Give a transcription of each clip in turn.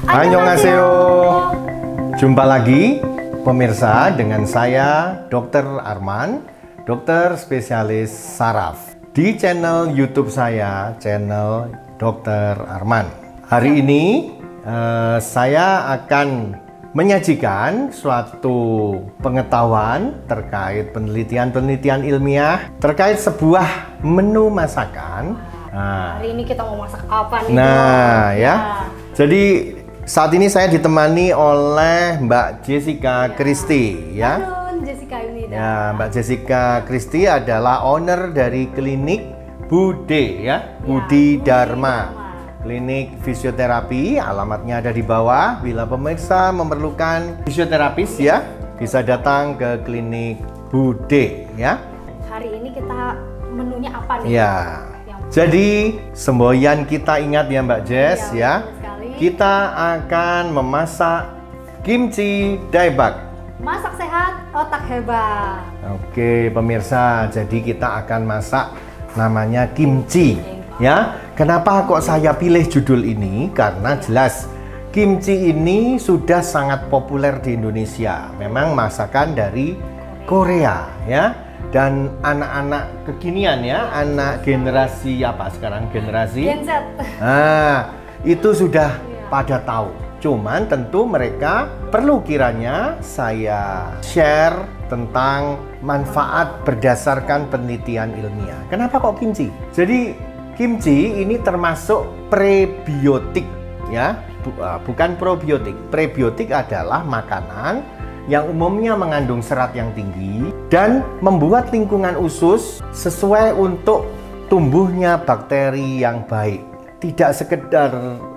Annyeonghaseyo. Jumpa lagi pemirsa dengan saya Dr. Arman, dokter spesialis saraf di channel YouTube saya, channel Dr. Arman. Hari ini saya akan menyajikan suatu pengetahuan terkait penelitian ilmiah terkait sebuah menu masakan. Nah, hari ini kita mau masak apa nih? Nah, ya. Jadi saat ini saya ditemani oleh Mbak Jessica Christy, ya. Halo, Jessica ini. Ya, Mbak Jessica Christy adalah owner dari klinik Bude, ya, Budi Dharma. Klinik fisioterapi, alamatnya ada di bawah. Bila pemirsa memerlukan fisioterapis, ya, bisa datang ke klinik Bude, ya. Hari ini kita menunya apa nih? Ya. Jadi semboyan kita ingat ya Mbak Jess, ya. Kita akan memasak kimchi daebak. Masak sehat, otak hebat. Oke pemirsa, jadi kita akan masak namanya kimchi, ya. Kenapa kok saya pilih judul ini? Karena jelas kimchi ini sudah sangat populer di Indonesia. Memang masakan dari Korea, ya. Dan anak-anak kekinian, ya, anak generasi apa sekarang, generasi Gen Z. Nah, itu sudah pada tahu. Cuman tentu mereka perlu kiranya saya share tentang manfaat berdasarkan penelitian ilmiah. Kenapa kok kimchi? Jadi kimchi ini termasuk prebiotik, ya, bukan probiotik. Prebiotik adalah makanan yang umumnya mengandung serat yang tinggi dan membuat lingkungan usus sesuai untuk tumbuhnya bakteri yang baik. Tidak sekedar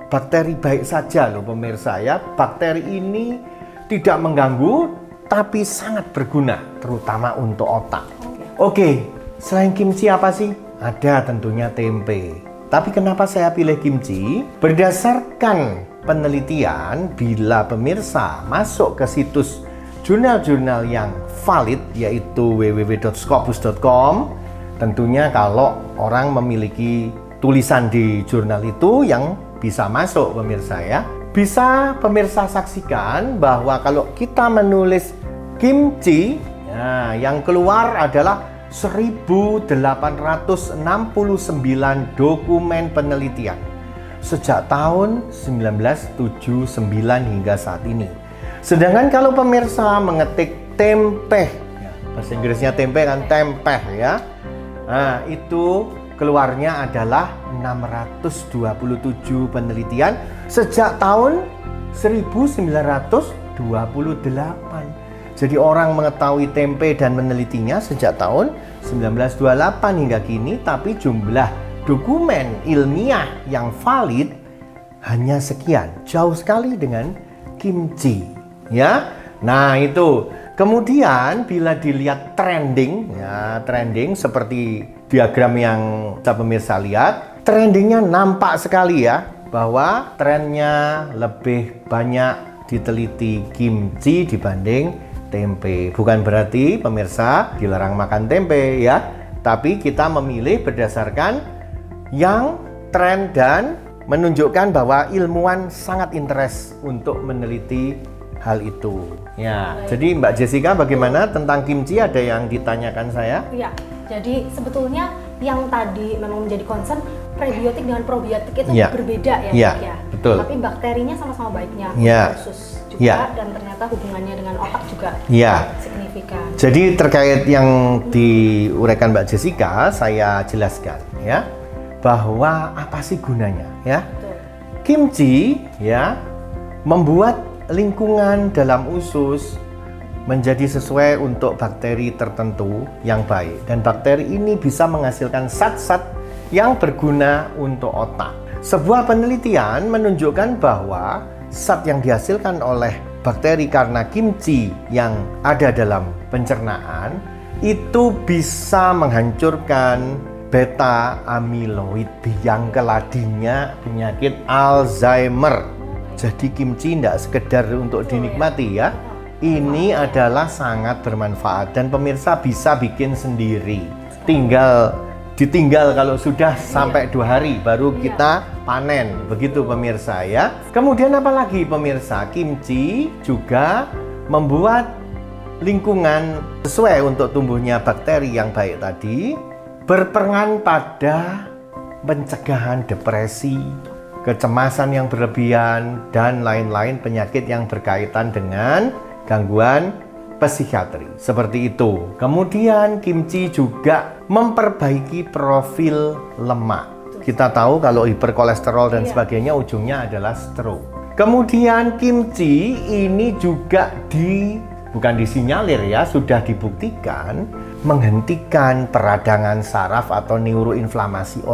bakteri baik saja loh pemirsa, ya. Bakteri ini tidak mengganggu tapi sangat berguna terutama untuk otak. Oke, selain kimchi apa sih? Ada tentunya tempe. Tapi kenapa saya pilih kimchi? Berdasarkan penelitian, bila pemirsa masuk ke situs jurnal-jurnal yang valid, yaitu www.scopus.com. Tentunya kalau orang memiliki tulisan di jurnal itu yang bisa masuk pemirsa, ya. Bisa pemirsa saksikan bahwa kalau kita menulis kimchi, nah, yang keluar adalah 1869 dokumen penelitian sejak tahun 1979 hingga saat ini. Sedangkan kalau pemirsa mengetik tempeh, ya, bahasa Inggrisnya tempe kan tempeh, ya. Nah, itu keluarnya adalah 627 penelitian sejak tahun 1928. Jadi orang mengetahui tempe dan menelitinya sejak tahun 1928 hingga kini, tapi jumlah dokumen ilmiah yang valid hanya sekian, jauh sekali dengan kimchi. Ya, nah itu. Kemudian bila dilihat trending, ya, trending seperti diagram yang bisa pemirsa lihat, trendingnya nampak sekali, ya, bahwa trennya lebih banyak diteliti kimchi dibanding tempe. Bukan berarti pemirsa dilarang makan tempe, ya, tapi kita memilih berdasarkan yang tren dan menunjukkan bahwa ilmuwan sangat interest untuk meneliti hal itu. Ya, jadi Mbak Jessica bagaimana tentang kimchi? Ada yang ditanyakan saya? Iya, jadi sebetulnya yang tadi memang menjadi concern prebiotik dengan probiotik itu berbeda, ya, ya. Betul. Tapi bakterinya sama-sama baiknya, usus juga, dan ternyata hubungannya dengan otak juga signifikan. Jadi terkait yang diuraikan Mbak Jessica, saya jelaskan, ya, bahwa apa sih gunanya, ya. Betul. Kimchi, ya, membuat lingkungan dalam usus menjadi sesuai untuk bakteri tertentu yang baik, dan bakteri ini bisa menghasilkan zat-zat yang berguna untuk otak. Sebuah penelitian menunjukkan bahwa zat yang dihasilkan oleh bakteri karena kimchi yang ada dalam pencernaan itu bisa menghancurkan beta amiloid, biang keladinya penyakit Alzheimer. Jadi kimchi tidak sekedar untuk dinikmati, ya. Ini adalah sangat bermanfaat dan pemirsa bisa bikin sendiri. Tinggal ditinggal kalau sudah sampai 2 hari baru kita panen. Begitu pemirsa ya. Kemudian apa lagi pemirsa? Kimchi juga membuat lingkungan sesuai untuk tumbuhnya bakteri yang baik tadi, berperan pada pencegahan depresi, kecemasan yang berlebihan, dan lain-lain penyakit yang berkaitan dengan gangguan psikiatri. Seperti itu. Kemudian kimchi juga memperbaiki profil lemak. Kita tahu kalau hiperkolesterol dan sebagainya ujungnya adalah stroke. Kemudian kimchi ini juga bukan disinyalir ya, sudah dibuktikan menghentikan peradangan saraf atau neuroinflamasi.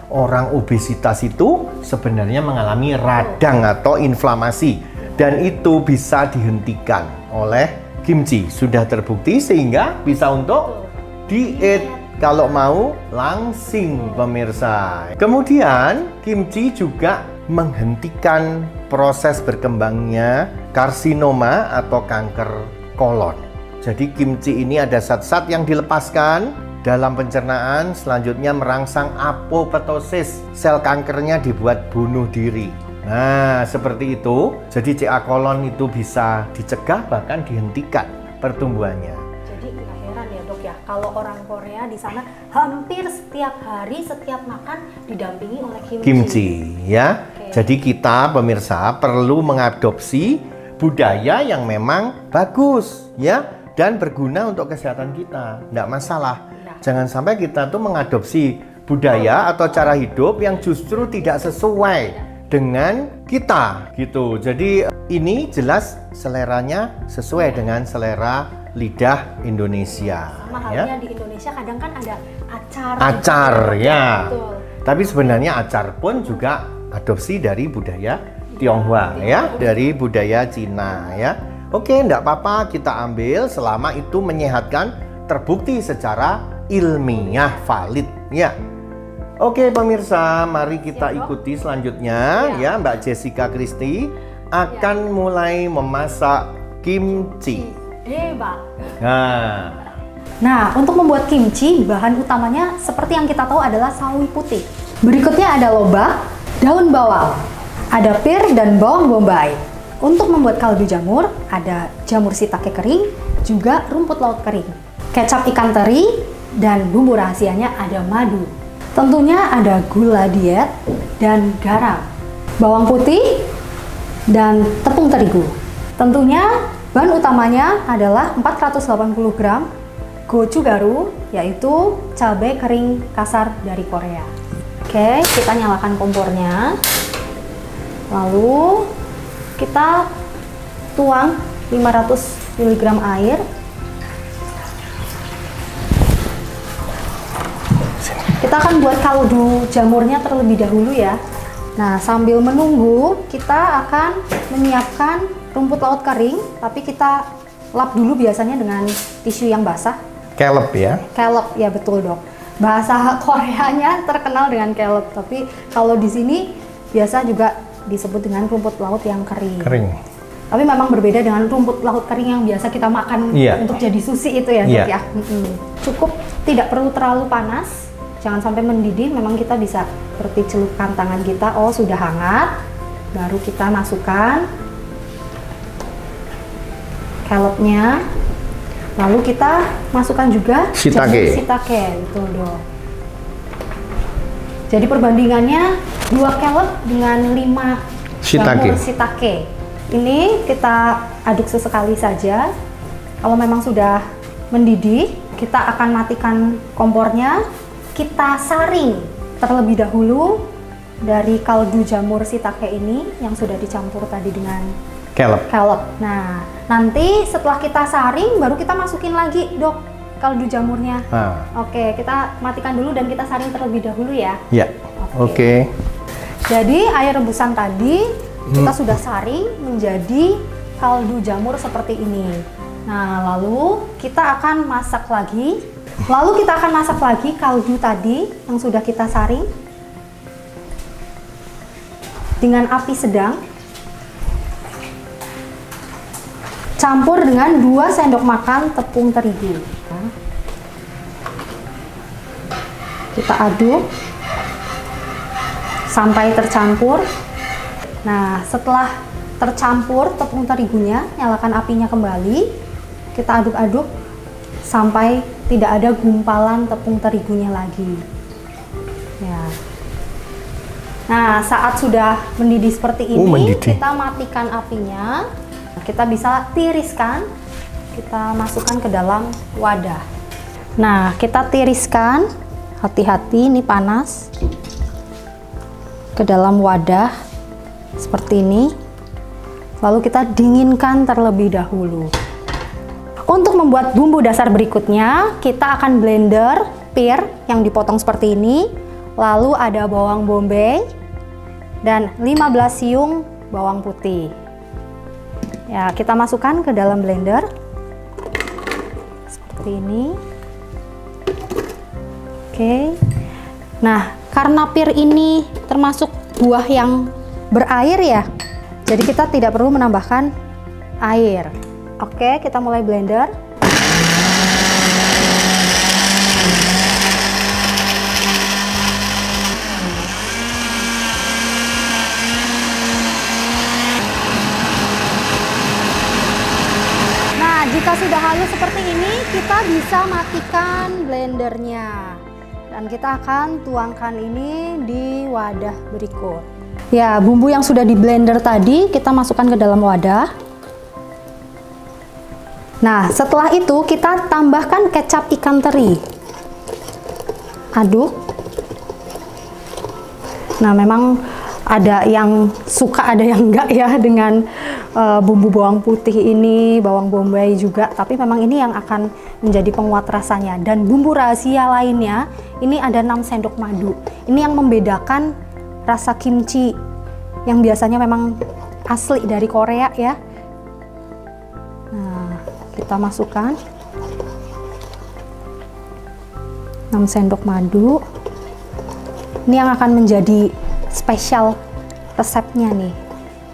Orang obesitas itu sebenarnya mengalami radang atau inflamasi, dan itu bisa dihentikan oleh kimchi. Sudah terbukti sehingga bisa untuk diet kalau mau langsing pemirsa. Kemudian kimchi juga menghentikan proses berkembangnya karsinoma atau kanker kolon. Jadi kimchi ini ada zat-zat yang dilepaskan dalam pencernaan, selanjutnya merangsang apoptosis. Sel kankernya dibuat bunuh diri. Nah, seperti itu. Jadi CA kolon itu bisa dicegah bahkan dihentikan pertumbuhannya. Jadi nggak heran ya dok ya, kalau orang Korea di sana hampir setiap hari, setiap makan didampingi oleh kimchi. Kimchi ya. Jadi kita pemirsa perlu mengadopsi budaya yang memang bagus ya, dan berguna untuk kesehatan kita. Nggak masalah. Jangan sampai kita tuh mengadopsi budaya atau cara hidup yang justru tidak sesuai dengan kita gitu. Jadi ini jelas seleranya sesuai dengan selera lidah Indonesia. Sama halnya di Indonesia kadang kan ada acar. Acar ya. Betul. Tapi sebenarnya acar pun juga adopsi dari budaya Tionghoa ya, dari budaya Cina ya. Oke, enggak apa-apa kita ambil selama itu menyehatkan, terbukti secara ilmiah valid ya. Oke pemirsa, mari kita ikuti selanjutnya ya. Mbak Jessica Christy akan mulai memasak kimchi. Hebat. Nah, untuk membuat kimchi, bahan utamanya seperti yang kita tahu adalah sawi putih. Berikutnya ada lobak, daun bawang, ada pir dan bawang bombay. Untuk membuat kaldu jamur, ada jamur shiitake kering, juga rumput laut kering, kecap ikan teri, dan bumbu rahasianya ada madu. Tentunya ada gula diet dan garam, bawang putih, dan tepung terigu. Tentunya bahan utamanya adalah 480 gram gochugaru, yaitu cabai kering kasar dari Korea. Oke, kita nyalakan kompornya. Lalu kita tuang 500 mg air. Kita akan buat kaldu jamurnya terlebih dahulu ya. Nah, sambil menunggu kita akan menyiapkan rumput laut kering, tapi kita lap dulu biasanya dengan tisu yang basah. Kelep ya? Kelep, ya betul dok. Bahasa Koreanya terkenal dengan kelep, tapi kalau di sini biasa juga disebut dengan rumput laut yang kering. Kering. Tapi memang berbeda dengan rumput laut kering yang biasa kita makan untuk jadi sushi itu ya dok ya. Cukup, tidak perlu terlalu panas. Jangan sampai mendidih, memang kita bisa seperti celupkan tangan kita, oh sudah hangat, baru kita masukkan kelopnya, lalu kita masukkan juga jamur shiitake, betul dong. Jadi perbandingannya 2 kelop dengan 5 jamur shiitake. Ini kita aduk sesekali saja. Kalau memang sudah mendidih, kita akan matikan kompornya. Kita saring terlebih dahulu dari kaldu jamur shiitake ini yang sudah dicampur tadi dengan kelep. Nah, nanti setelah kita saring baru kita masukin lagi dok kaldu jamurnya. Oke, kita matikan dulu dan kita saring terlebih dahulu ya. Ya. Oke. Jadi air rebusan tadi kita sudah saring menjadi kaldu jamur seperti ini. Nah, lalu kita akan masak lagi. Kaldu tadi yang sudah kita saring dengan api sedang. Campur dengan 2 sendok makan tepung terigu. Kita aduk sampai tercampur. Nah, setelah tercampur tepung terigunya, nyalakan apinya kembali. Kita aduk-aduk sampai tidak ada gumpalan tepung terigunya lagi. Ya. Nah, saat sudah mendidih seperti ini, kita matikan apinya. Kita bisa tiriskan. Kita masukkan ke dalam wadah. Nah, kita tiriskan. Hati-hati, ini panas. Ke dalam wadah seperti ini. Lalu kita dinginkan terlebih dahulu. Untuk membuat bumbu dasar berikutnya, kita akan blender pir yang dipotong seperti ini. Lalu ada bawang bombay dan 15 siung bawang putih. Ya, kita masukkan ke dalam blender seperti ini. Oke. Nah, karena pir ini termasuk buah yang berair ya, jadi kita tidak perlu menambahkan air. Oke, kita mulai blender. Nah, jika sudah halus seperti ini, kita bisa matikan blendernya. Dan kita akan tuangkan ini di wadah berikut. Ya, bumbu yang sudah di blender tadi kita masukkan ke dalam wadah. Nah, setelah itu kita tambahkan kecap ikan teri. Aduk. Nah, memang ada yang suka, ada yang enggak ya dengan bumbu bawang putih ini, bawang bombay juga, tapi memang ini yang akan menjadi penguat rasanya. Dan bumbu rahasia lainnya, ini ada 6 sendok madu. Ini yang membedakan rasa kimchi yang biasanya memang asli dari Korea ya. Nah, kita masukkan 6 sendok madu. Ini yang akan menjadi spesial resepnya nih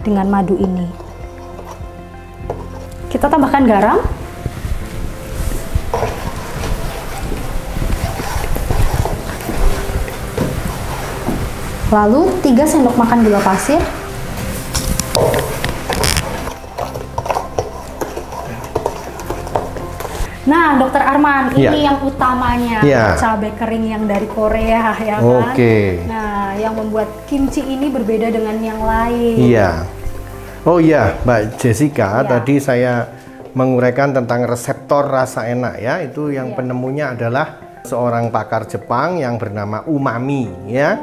dengan madu ini. Kita tambahkan garam. Lalu 3 sendok makan gula pasir. Nah, Dokter Arman, ini yang utamanya, cabai kering yang dari Korea ya kan? Nah, yang membuat kimchi ini berbeda dengan yang lain. Iya. Oh iya, Mbak Jessica, tadi saya menguraikan tentang reseptor rasa enak ya. Itu yang penemunya adalah seorang pakar Jepang yang bernama umami ya.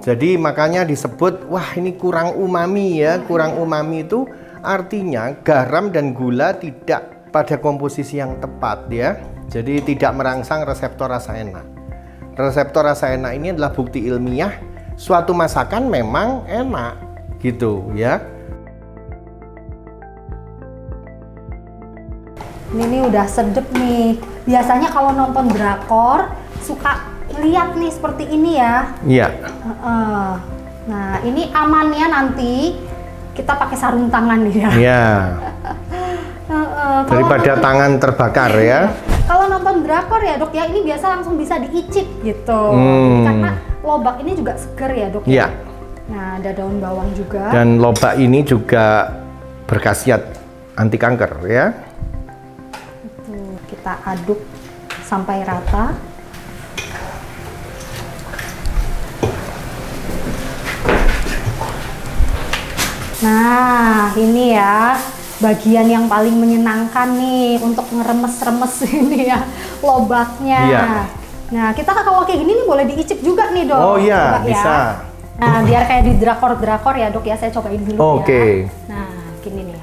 Jadi makanya disebut, wah ini kurang umami ya. Kurang umami itu artinya garam dan gula tidak pada komposisi yang tepat ya. Jadi tidak merangsang reseptor rasa enak. Reseptor rasa enak ini adalah bukti ilmiah suatu masakan memang enak gitu ya. Ini udah sedep nih. Biasanya kalau nonton drakor suka lihat nih seperti ini ya. Iya. Nah, ini amannya nanti kita pakai sarung tangan ya. Iya. Daripada tangan terbakar ya. Kalau nonton drakor ya dok ya, ini biasa langsung bisa diicip gitu. Jadi karena lobak ini juga seger ya dok. Iya. Nah, ada daun bawang juga. Dan lobak ini juga berkhasiat anti kanker ya. Kita aduk sampai rata. Nah, ini ya bagian yang paling menyenangkan nih untuk ngeremes-remes ini ya lobaknya. Iya. Nah, kita kalau kayak gini nih boleh diicip juga nih dok. Oh iya, bisa. Ya. Nah, biar kayak di drakor-drakor ya dok ya, saya cobain dulu ya. Nah, gini nih.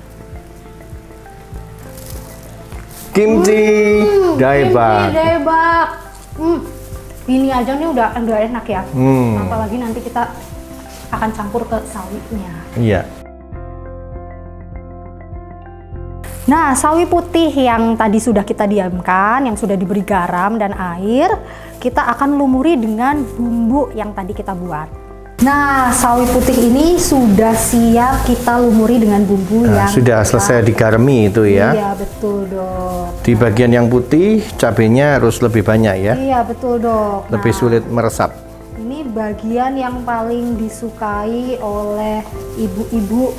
Kimchi daebak. Kimchi daebak. Ini aja nih udah enak ya. Apalagi nanti kita akan campur ke sawinya. Iya. Nah, sawi putih yang tadi sudah kita diamkan, yang sudah diberi garam dan air, kita akan lumuri dengan bumbu yang tadi kita buat. Nah, sawi putih ini sudah siap kita lumuri dengan bumbu yang sudah selesai digaremi itu ya. Iya, betul, Dok. Di bagian yang putih, cabenya harus lebih banyak ya. Iya, betul, Dok. Lebih sulit meresap. Ini bagian yang paling disukai oleh ibu-ibu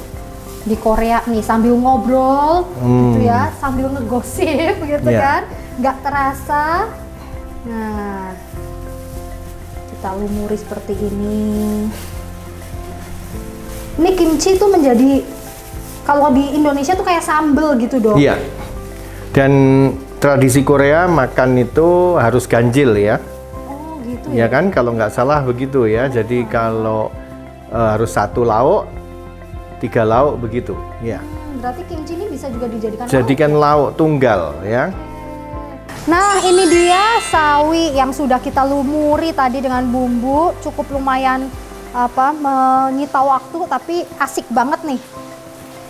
di Korea nih, sambil ngobrol gitu ya, sambil ngegosip gitu kan, nggak terasa. Nah, kita lumuri seperti ini. Ini kimchi itu menjadi, kalau di Indonesia tuh kayak sambel gitu, Dok. Iya. Dan tradisi Korea makan itu harus ganjil ya. Oh gitu Ya kan, kalau nggak salah begitu ya. Jadi kalau harus 1 lauk, 3 lauk begitu. Ya. Berarti kimchi ini bisa juga dijadikan Jadikan lauk tunggal ya. Nah, ini dia sawi yang sudah kita lumuri tadi dengan bumbu, cukup lumayan menyita waktu tapi asik banget nih.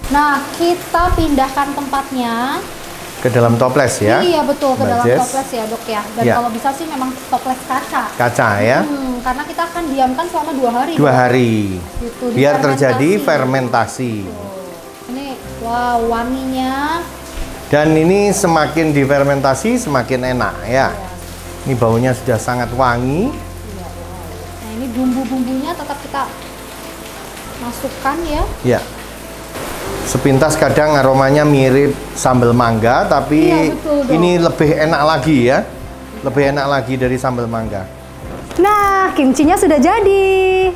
Nah, kita pindahkan tempatnya Ke dalam toples ya. Iya, betul, ke Mbak dalam Jess. toples ya, Dok ya. Dan kalau bisa sih memang toples kaca. Kaca ya. Karena kita akan diamkan selama 2 hari. 2 hari. Gitu, Biar terjadi fermentasi. Ini wow, wanginya. Dan ini semakin difermentasi semakin enak ya. Ini baunya sudah sangat wangi. Nah, ini bumbu-bumbunya tetap kita masukkan ya. Ya. Sepintas kadang aromanya mirip sambal mangga, tapi Iya, betul, Dok. ini lebih enak lagi ya. Lebih enak lagi dari sambal mangga. Nah, kimchinya sudah jadi.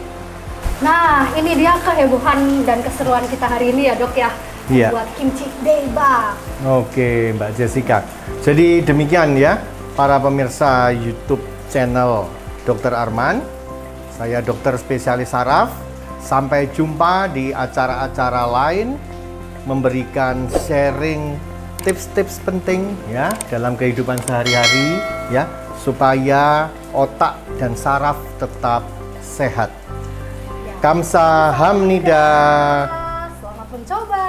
Nah, ini dia kehebohan dan keseruan kita hari ini ya, Dok ya. Iya. Buat kimchi daebak. Oke, Mbak Jessica. Jadi demikian ya, para pemirsa YouTube channel Dr. Arman. Saya dokter spesialis saraf. Sampai jumpa di acara-acara lain, memberikan sharing tips-tips penting ya dalam kehidupan sehari-hari ya, supaya otak dan saraf tetap sehat. Kamsahamnida. Selamat mencoba.